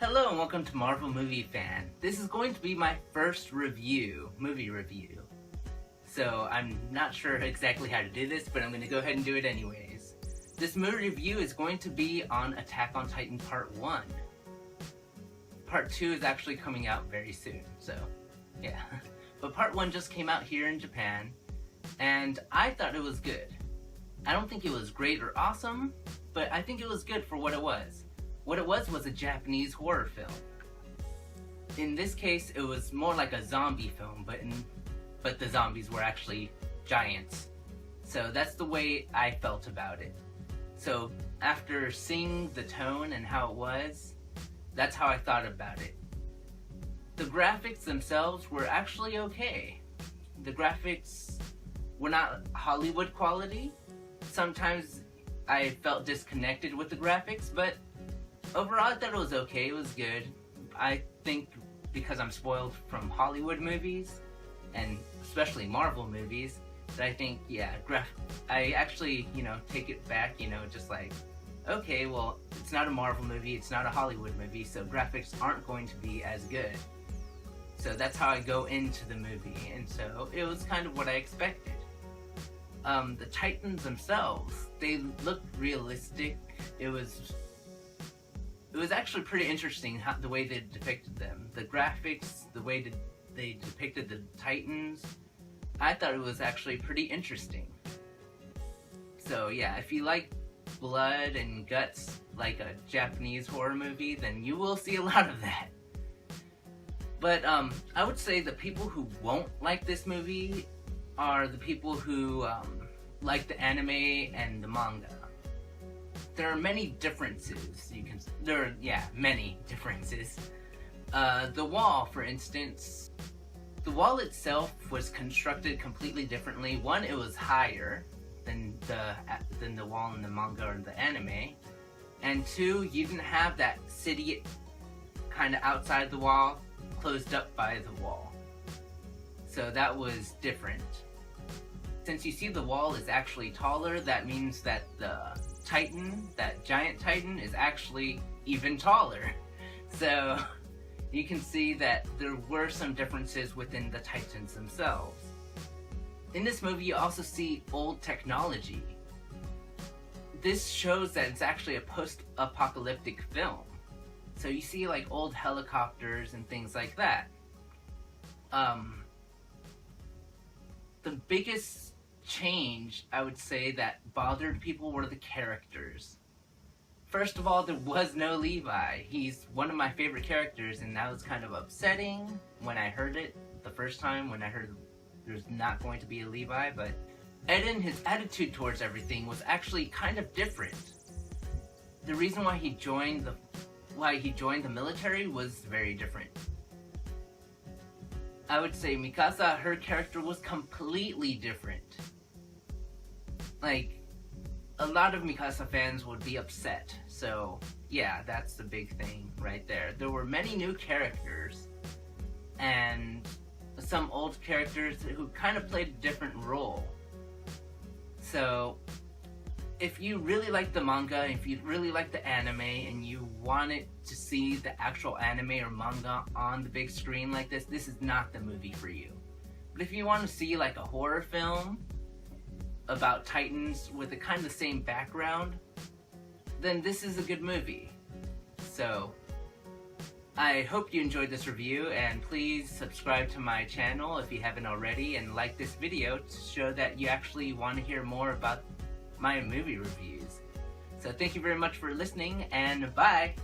Hello and welcome to Marvel Movie Fan. This is going to be my first movie review. So I'm not sure exactly how to do this, but I'm going to go ahead and do it anyways. This movie review is going to be on Attack on Titan Part 1. Part 2 is actually coming out very soon, so yeah. But Part 1 just came out here in Japan, and I thought it was good. I don't think it was great or awesome, but I think it was good for what it was. What it was a Japanese horror film. In this case, it was more like a zombie film, but the zombies were actually giants. So that's the way I felt about it. So after seeing the tone and how it was, that's how I thought about it. The graphics themselves were actually okay. The graphics were not Hollywood quality. Sometimes I felt disconnected with the graphics, but overall I thought it was okay, it was good. I think because I'm spoiled from Hollywood movies, and especially Marvel movies, that I think, yeah, I actually, take it back, just like, okay, well, it's not a Marvel movie, it's not a Hollywood movie, so graphics aren't going to be as good. So that's how I go into the movie, and so it was kind of what I expected. The Titans themselves, they looked realistic. It was actually pretty interesting the way they depicted them. The graphics, the way they depicted the Titans, I thought it was actually pretty interesting. So yeah, if you like blood and guts like a Japanese horror movie, then you will see a lot of that. But I would say the people who won't like this movie are the people who like the anime and the manga. There are many differences. Many differences. The wall, for instance, the wall itself was constructed completely differently. One, it was higher than the wall in the manga or the anime, and two, you didn't have that city kind of outside the wall, closed up by the wall. So that was different. Since you see the wall is actually taller, that means that the Titan, that giant Titan, is actually even taller. So you can see that there were some differences within the Titans themselves. In this movie, you also see old technology. This shows that it's actually a post-apocalyptic film. So you see like old helicopters and things like that. The biggest change, I would say, that bothered people were the characters. First of all, there was no Levi. He's one of my favorite characters, and that was kind of upsetting when I heard it the first time, when I heard there's not going to be a Levi. But Eden, his attitude towards everything was actually kind of different. The reason why he joined the military was very different. I would say Mikasa, her character was completely different. Like, a lot of Mikasa fans would be upset. So, yeah, that's the big thing right there. There were many new characters, and some old characters who kind of played a different role. So, if you really like the manga, if you really like the anime, and you wanted to see the actual anime or manga on the big screen like this is not the movie for you. But if you want to see like a horror film about Titans with a kind of the same background, then this is a good movie. So, I hope you enjoyed this review, and please subscribe to my channel if you haven't already, and like this video to show that you actually want to hear more about my movie reviews. So thank you very much for listening, and bye!